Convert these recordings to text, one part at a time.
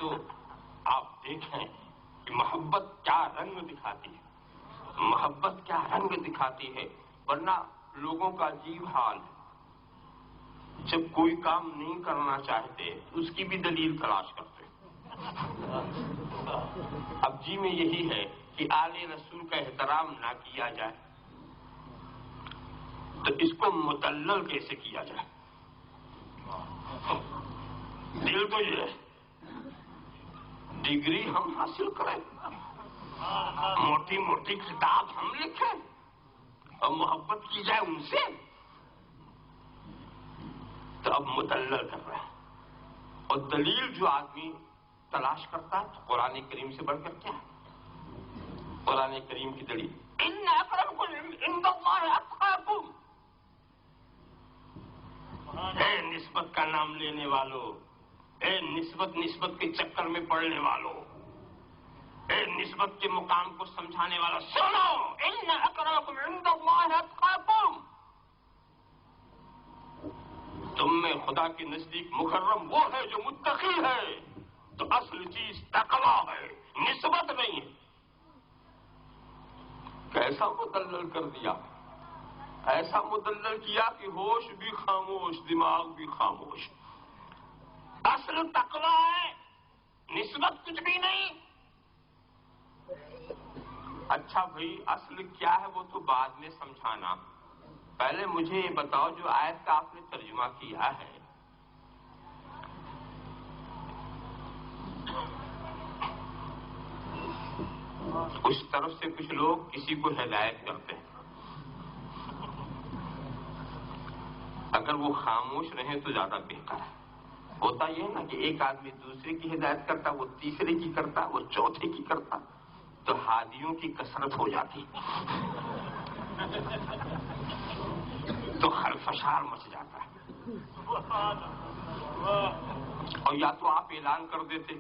تو آپ دیکھیں کہ محبت کیا رنگ دکھاتی ہے، محبت کیا رنگ دکھاتی ہے. ورنہ لوگوں کا عجیب حال ہے، جب کوئی کام نہیں کرنا چاہتے اس کی بھی دلیل تلاش کرتے. اب جی میں یہی ہے کہ آل رسول کا احترام نہ کیا جائے تو اس کو مدلل کیسے کیا جائے؟ دل تو یہ ہے ڈگری ہم حاصل کریں، موٹی موٹی کتاب ہم لکھیں اور محبت کی جائے ان سے، تو اب مدلل کر رہا ہے. اور دلیل جو آدمی تلاش کرتا ہے تو قرآن کریم سے بڑھ کر کیا ہے؟ قرآن کریم کی دلیل ان اکرمکم عند اللہ اتقاکم. اے نسبت کا نام لینے والوں، اے نسبت کے چکر میں پڑنے والوں، اے نسبت کے مقام کو سمجھانے والا، سنو ان اکرمکم عند اللہ اتقاکم. تم میں خدا کے نزدیک مکرم وہ ہے جو متقی ہے. تو اصل چیز تقویٰ ہے، نسبت نہیں ہے. کیسا مدلل کر دیا، ایسا مدلل کیا کہ ہوش بھی خاموش، دماغ بھی خاموش. اصل تقویٰ ہے، نسبت کچھ بھی نہیں. اچھا بھائی اصل کیا ہے وہ تو بعد میں سمجھانا، پہلے مجھے یہ بتاؤ جو آیت کا آپ نے ترجمہ کیا ہے اس طرف سے کچھ لوگ کسی کو ہدایت کرتے ہیں، اگر وہ خاموش رہیں تو زیادہ بہتر ہے. ہوتا یہ نا کہ ایک آدمی دوسرے کی ہدایت کرتا، وہ تیسرے کی کرتا، وہ چوتھے کی کرتا، تو ہادیوں کی کثرت ہو جاتی تو خلفشار مچ جاتا ہے. اور یا تو آپ اعلان کر دیتے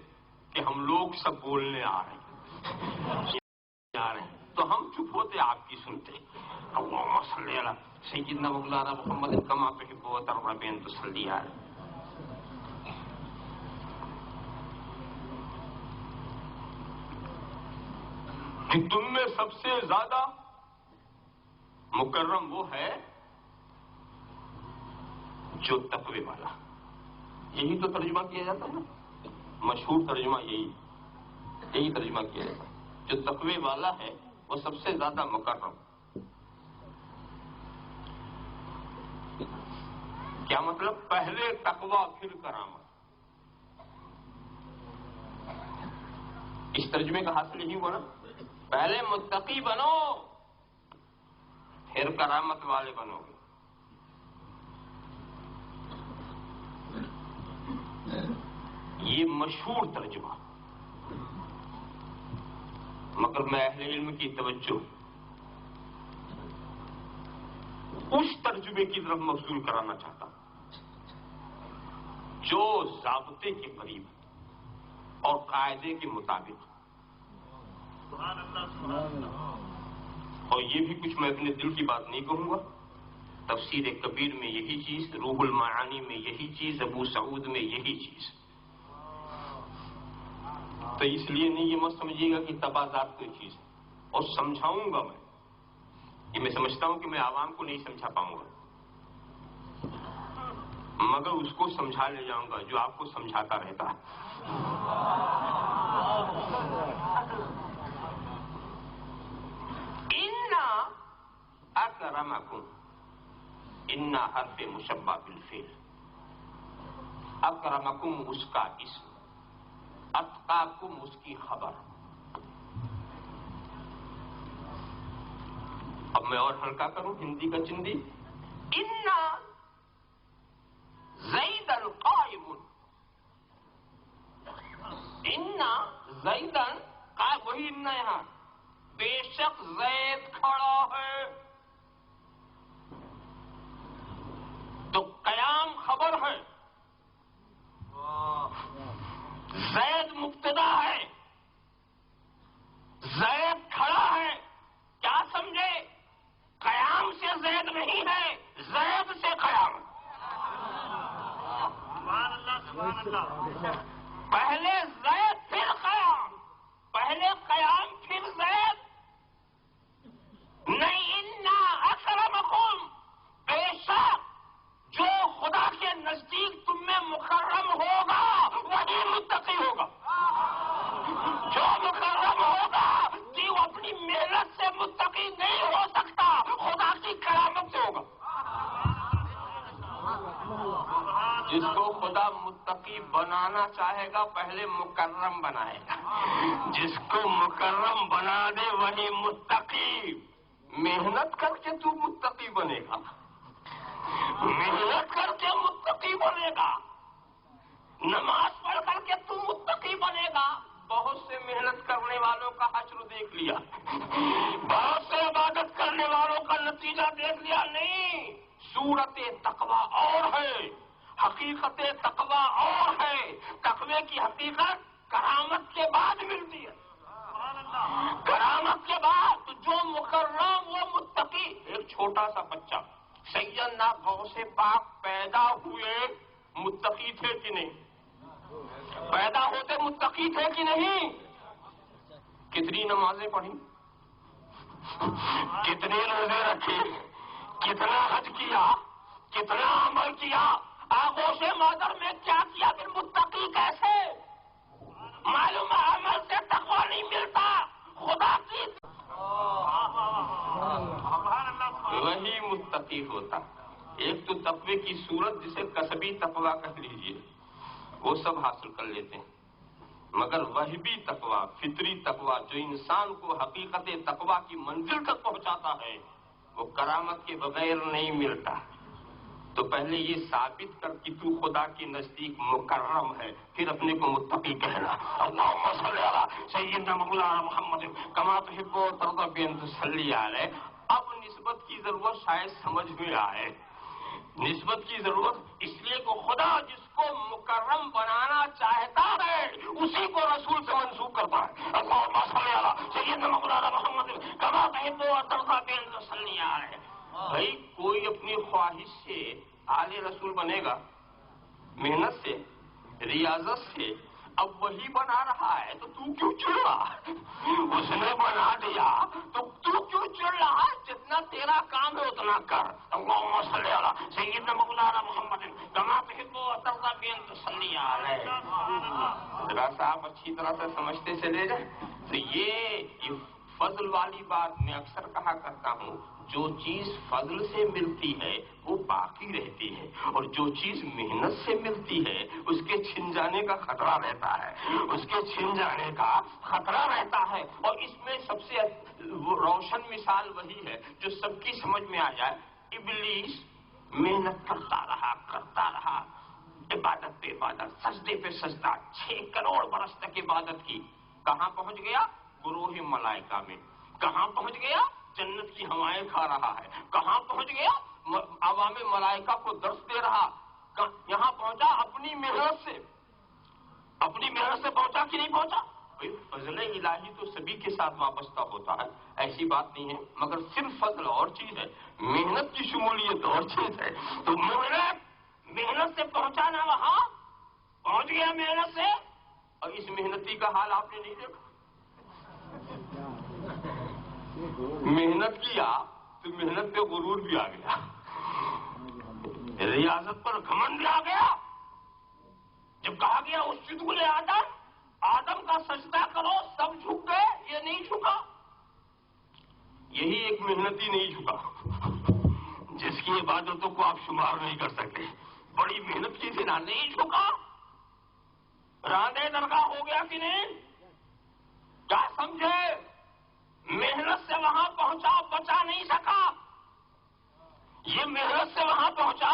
کہ ہم لوگ سب بولنے آ رہے ہیں تو ہم چپ ہوتے، آپ کی سنتے. اللہم صلی علی سیدنا مولانا محمد کما تحب و ترضی ان تصلی علیہ. کہ تم میں سب سے زیادہ مکرم وہ ہے جو تقوی والا. یہی تو ترجمہ کیا جاتا ہے نا، مشہور ترجمہ یہی ترجمہ کیا جاتا ہے. جو تقوی والا ہے وہ سب سے زیادہ مکرم. کیا مطلب؟ پہلے تقوی پھر کرامت. اس ترجمے کا حاصل یہی ہوا نا، پہلے متقی بنو پھر کرامت والے بنو گے. یہ مشہور ترجمہ، مگر میں اہل علم کی توجہ اس ترجمے کی طرف مبذول کرانا چاہتا ہوں جو ضابطے کے قریب اور قاعدے کے مطابق. اور یہ بھی کچھ میں اپنے دل کی بات نہیں کہوں گا، تفسیر کبیر میں یہی چیز، روح المعانی میں یہی چیز، ابو سعود میں یہی چیز. تو اس لیے نہیں یہ مت سمجھیے گا کہ تبادات کوئی چیز ہے. اور سمجھاؤں گا میں، یہ میں سمجھتا ہوں کہ میں عوام کو نہیں سمجھا پاؤں گا، مگر اس کو سمجھا لے جاؤں گا جو آپ کو سمجھاتا رہتا ہے. انا اکرمکم، انا حرف مشبہ بالفعل، اکرمکم اس کا اسم، اتقاکم اس کی خبر. اب میں اور ہلکا کروں ہندی کا چندی. انا زیدن قائم، انا زیدن قائم، وہی انا یہاں، بے شک زید کھڑا ہے. تو قیام خبر ہے، زید مبتدا ہے، زید کھڑا ہے. کیا سمجھے؟ قیام سے زید نہیں ہے، زید سے قیام. پہلے زید پھر قیام، پہلے قیام پھر زید نہیں، انا اکرمکم، بے شک جو خدا کے نزدیک تم میں مکرم ہوگا وہی متقی ہوگا. جو مکرم ہوگا کہ وہ اپنی محنت سے متقی نہیں ہو سکتا، خدا کی کرامت سے ہوگا. جس کو خدا متقی بنانا چاہے گا پہلے مکرم بنائے گا. جس کو مکرم بنا دے وہی متقی. محنت کر کے تو متقی بنے گا، محنت کر کے متقی بنے گا، نماز پڑھ کر کے تو متقی بنے گا. بہت سے محنت کرنے والوں کا اجر دیکھ لیا، بہت سے عبادت کرنے والوں کا نتیجہ دیکھ لیا. نہیں، صورت تقویٰ اور ہے، حقیقت تقویٰ اور ہے. تقوی کی حقیقت کرامت کے بعد ملتی ہے. کرامت کے بعد جو مکرم وہ متقی. ایک چھوٹا سا بچہ سیدنا غوث پاک پیدا ہوئے متقی تھے کہ نہیں؟ پیدا ہوتے متقی تھے کہ نہیں؟ کتنی نمازیں پڑھی، کتنے روزے رکھے، کتنا حج کیا، کتنا عمل کیا، آغوش مادر میں کیا کیا، پھر متقی کیسے؟ معلوم ہے عمل سے تقویٰ نہیں ملتا، خدا کی وہی متقی ہوتا. ایک تو تقوی کی صورت جسے کسبی تقویٰ کہہ لیجیے وہ سب حاصل کر لیتے ہیں، مگر وہبی تقویٰ، فطری تقویٰ جو انسان کو حقیقت تقویٰ کی منزل تک پہنچاتا ہے وہ کرامت کے بغیر نہیں ملتا. تو پہلے یہ ثابت کر کہ تو خدا کے نزدیک مکرم ہے، پھر اپنے کو متقی کہنا. اللہم صلی علی سیدنا مولانا محمد کما تحب و ترضی بان تصلی علیہ. اب نسبت کی ضرورت شاید سمجھ میں آئے. نسبت کی ضرورت اس لیے کہ خدا جس کو مکرم بنانا چاہتا ہے اسی کو رسول سے منسوب کرتا ہے. اللہم صلی علی سیدنا مولانا محمد کما تحب و ترضی بان تصلی علیہ. بھائی کوئی اپنی خواہش سے آل رسول بنے گا، محنت سے، ریاضت سے. اب وہی بنا رہا ہے تو تو کیوں چڑ رہا؟ اس نے بنا دیا تو کیوں چڑ رہا؟ جتنا تیرا کام ہے اتنا کر. اللہم صلی علی سیدنا مولانا محمد کما تحب و ترضی بان تصلی علیہ. ذرا سا آپ اچھی طرح سے سمجھتے چلے جائیں تو یہ فضل والی بات میں اکثر کہا کرتا ہوں، جو چیز فضل سے ملتی ہے وہ باقی رہتی ہے، اور جو چیز محنت سے ملتی ہے اس کے چھن جانے کا خطرہ رہتا ہے، اس کے چھن جانے کا خطرہ رہتا ہے. اور اس میں سب سے روشن مثال وہی ہے جو سب کی سمجھ میں آ جائے. ابلیس محنت کرتا رہا، عبادت پہ عبادت، سجدے پہ سجدہ، 6 کروڑ برس تک عبادت کی. کہاں پہنچ گیا؟ گروہ ملائکہ میں. کہاں پہنچ گیا؟ جنت کی ہوائیں کھا رہا ہے. کہاں پہنچ گیا؟ عوام ملائکہ کو درس دے رہا. یہاں پہنچا اپنی محنت سے پہنچا کہ نہیں پہنچا؟ فضل الہی تو سبھی کے ساتھ وابستہ ہوتا ہے، ایسی بات نہیں ہے، مگر صرف فضل اور چیز ہے، محنت کی شمولیت اور چیز ہے. تو محنت سے پہنچانا، وہاں پہنچ گیا محنت سے. اور اس محنتی کا حال آپ نے نہیں دیکھا. محنت کیا تو محنت پہ غرور بھی آ گیا، ریاضت پر گھمنڈ بھی آ گیا. جب کہا گیا اسجدوا لآدم، آدم کا سجدہ کرو، سب جھک گئے، یہ نہیں جھکا. یہی ایک محنتی نہیں جھکا جس کی عبادتوں کو آپ شمار نہیں کر سکتے. بڑی محنت کی تھی نا، نہیں جھکا. راندے درگاہ ہو گیا کہ نہیں؟ کیا سمجھے؟ محنت سے وہاں پہنچا، بچا نہیں سکا. یہ محنت سے وہاں پہنچا،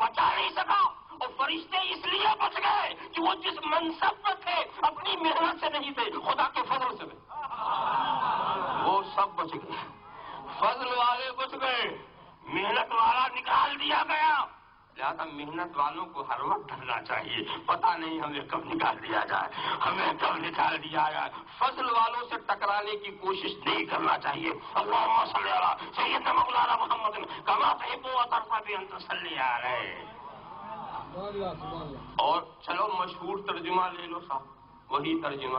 بچا نہیں سکا. اور فرشتے اس لیے بچ گئے کہ وہ جس منصب پہ تھے اپنی محنت سے نہیں تھے، خدا کے فضل سے تھے. وہ سب بچ گئے. فضل والے بچ گئے، محنت والا نکال دیا گیا. لہٰذا محنت والوں کو ہر وقت ڈرنا چاہیے. پتہ نہیں ہمیں کب نکال دیا جائے، فضل والوں سے ٹکرانے کی کوشش نہیں کرنا چاہیے. اللہم صلی علی سیدنا مولانا محمد کما تحب و ترضی بان تصلی علیہ. اور چلو مشہور ترجمہ لے لو صاحب، وہی ترجمہ،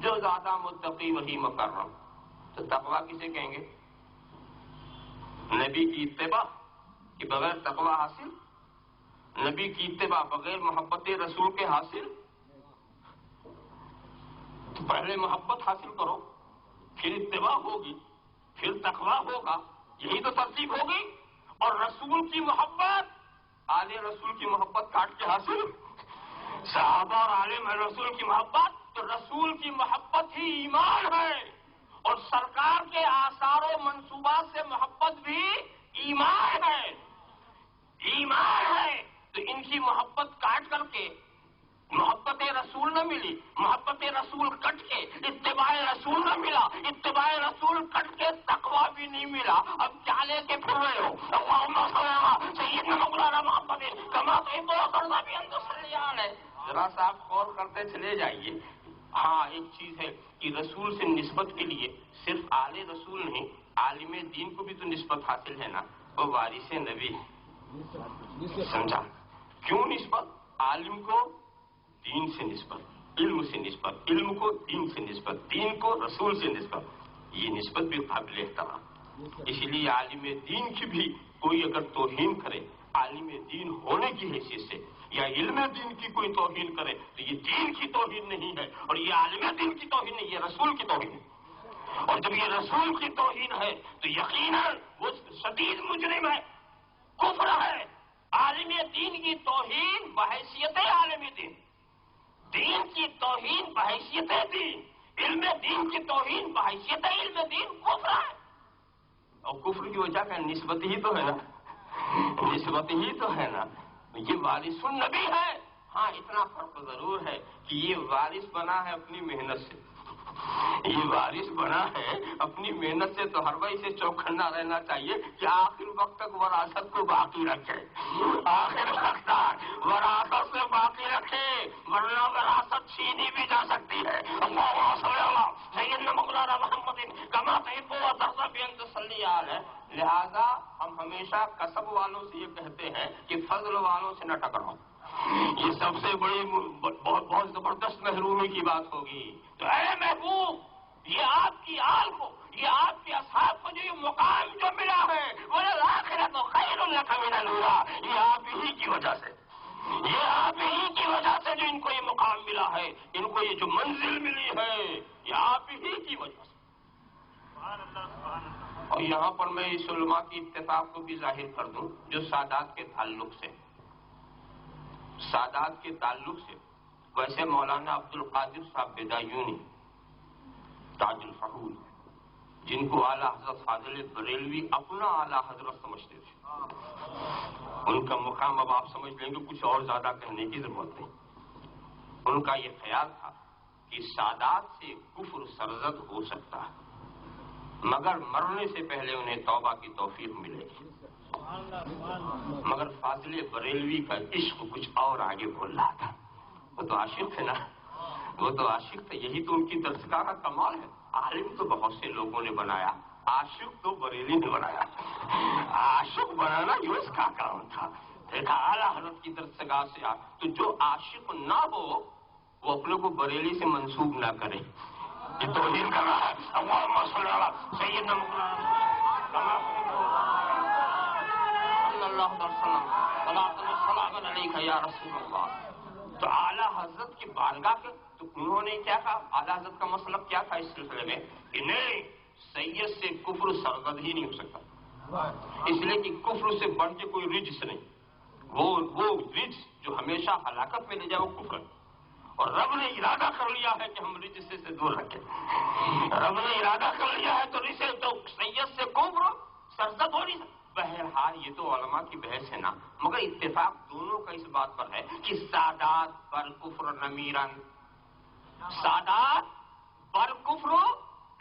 جو زیادہ متقی وہی مکرم. تو تقویٰ کسے کہیں گے؟ نبی کی اتباع کہ بغیر تقویٰ حاصل؟ نبی کی اتباع بغیر محبت رسول کے حاصل؟ تو پہلے محبت حاصل کرو، پھر اتباع ہوگی، پھر تقویٰ ہوگا. یہی تو ترتیب ہوگی. اور رسول کی محبت، آل رسول کی محبت کاٹ کے حاصل؟ صحابہ اور عالم رسول کی محبت، تو رسول کی محبت ہی ایمان ہے. اور سرکار کے آثار و منصوبات سے محبت بھی ایمان ہے. ایمان ہے. تو ان کی محبت کاٹ کر کے محبت رسول نہ ملی، محبت رسول کٹ کے اتباع رسول نہ ملا، اتباع رسول کٹ کے تقویٰ بھی نہیں ملا. اب کیا لے کے پھر رہے ہو؟ اللہم صلی علی سیدنا مولانا محمد کما تحب وترضى بأن تصلی علیہ. ذرا سا آپ غور کرتے چلے جائیے. ہاں ایک چیز ہے کہ رسول سے نسبت کے لیے صرف آل رسول نہیں، عالم دین کو بھی تو نسبت حاصل ہے نا، وہ وارث نبی ہے. سمجھا؟ کیوں نسبت؟ عالم کو دین سے نسبت، علم سے نسبت، علم کو دین سے نسبت، دین کو رسول سے نسبت. یہ نسبت بھی قابل احترام. اسی لیے عالم دین کی بھی کوئی اگر توہین کرے عالم دین ہونے کی حیثیت سے، یا علم دین کی کوئی توہین کرے، تو یہ دین کی توہین نہیں ہے، اور یہ عالم دین کی توہین نہیں، یہ رسول کی توہین ہے. اور جب یہ رسول کی توہین ہے تو یقیناً وہ شدید مجرم ہے، کفر ہے. عالم دین کی توہین بحیثیت عالم دین، دین کی توہین بحیثیت دین، علم دین کی توہین بحیثیت علم دین کفر ہے. اور کفر کی وجہ کا نسبت ہی تو ہے نا، نسبت ہی تو ہے نا. یہ وارث النبی ہے. ہاں اتنا فرق ضرور ہے کہ یہ وارث بنا ہے اپنی محنت سے، یہ وارث بنا ہے اپنی محنت سے. تو ہر بھائی سے چوکھنا رہنا چاہیے کہ آخر وقت تک وراثت کو باقی رکھے، آخر وقت تک وراثت سے باقی رکھے، ورنہ وراثت چھینی بھی جا سکتی ہے. اللہم صلی علی سیدنا مولانا محمد کما تحب وترضى بأن تصلی علیہ. لہذا ہم ہمیشہ کسب والوں سے یہ کہتے ہیں کہ فضل والوں سے نہ ٹکراؤ. یہ سب سے بڑی بہت زبردست محرومی کی بات ہوگی. تو اے محبوب، یہ آپ کی آل کو، یہ آپ کے اصحاب کو جو یہ مقام جو ملا ہے، وَلَلْآخِرَةُ خَيْرٌ لَكَ مِنَ الْأُولَىٰ، یہ آپ ہی کی وجہ سے، یہ آپ ہی کی وجہ سے جو ان کو یہ مقام ملا ہے، ان کو یہ جو منزل ملی ہے، یہ آپ ہی کی وجہ سے. اور یہاں پر میں اس علماء کی اتفاق کو بھی ظاہر کر دوں جو سادات کے تعلق سے، سادات کے تعلق سے. ویسے مولانا عبد القادر صاحب بیدایونی تاج الفحول، جن کو اعلیٰ حضرت فاضل بریلوی اپنا اعلیٰ حضرت سمجھتے تھے، ان کا مقام اب آپ سمجھ لیں گے، کچھ اور زیادہ کہنے کی ضرورت نہیں. ان کا یہ خیال تھا کہ سادات سے کفر سرزد ہو سکتا ہے مگر مرنے سے پہلے انہیں توبہ کی توفیق ملے گی. مگر فاضل بریلوی کا عشق کچھ اور آگے بول رہا تھا. وہ تو عاشق تھے نا، وہ تو عاشق تھے. یہی تو ان کی درسگاہ کا کمال ہے. عالم تو بہت سے لوگوں نے بنایا، عاشق تو بریلی نے بنایا. عاشق بنانا یہ اس کا کام تھا. دیکھا اعلیٰ حضرت کی درسگاہ سے تو جو عاشق نہ ہو وہ اپنے کو بریلی سے منسوب نہ کرے. یہ توہین کر رہا ہے. اللہم صلی علی سیدنا مولانا صلی اللہ علیہ وسلم السلام علیکم یا رسول اللہ. تو اعلیٰ حضرت کی بارگاہ کے تو انہوں نے کیا کہا؟ اعلیٰ حضرت کا مطلب کیا تھا اس سلسلے میں کہ نہیں، سید سے کفر سرزد ہی نہیں ہو سکتا. اس لیے کہ کفر سے بڑھ کے کوئی رجس نہیں. وہ رجس جو ہمیشہ ہلاکت میں لے جائے وہ کفر ہے. اور رب نے ارادہ کر لیا ہے کہ ہم رجس سے دور رکھیں. رب نے ارادہ کر لیا ہے تو سید سے کفر سرزد ہو نہیں سکتا. بہرحال یہ تو علماء کی بحث ہے نا، مگر اتفاق دونوں کا اس بات پر ہے کہ سادات پر کفر نمیرن، سادات پر کفر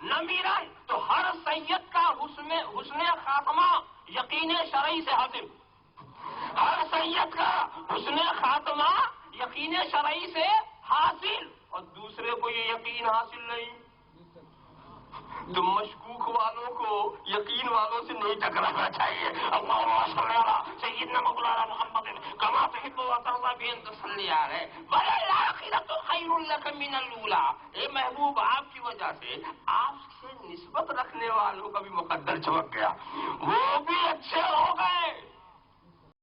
نمیرن. تو ہر سید کا حسن خاتمہ یقین شرعی سے حاصل، ہر سید کا حسن خاتمہ یقین شرعی سے حاصل. اور دوسرے کو یہ یقین حاصل نہیں. تو مشکوک والوں کو یقین والوں سے نہیں ٹکرانا چاہیے. اللہم صلی علی سیدنا مولانا محمد کما تحب وترضى بین تسلی آ رہے وللآخرۃ خیر لک من الاولی. اے محبوب آپ کی وجہ سے آپ سے نسبت رکھنے والوں کا بھی مقدر چمک گیا، وہ بھی اچھے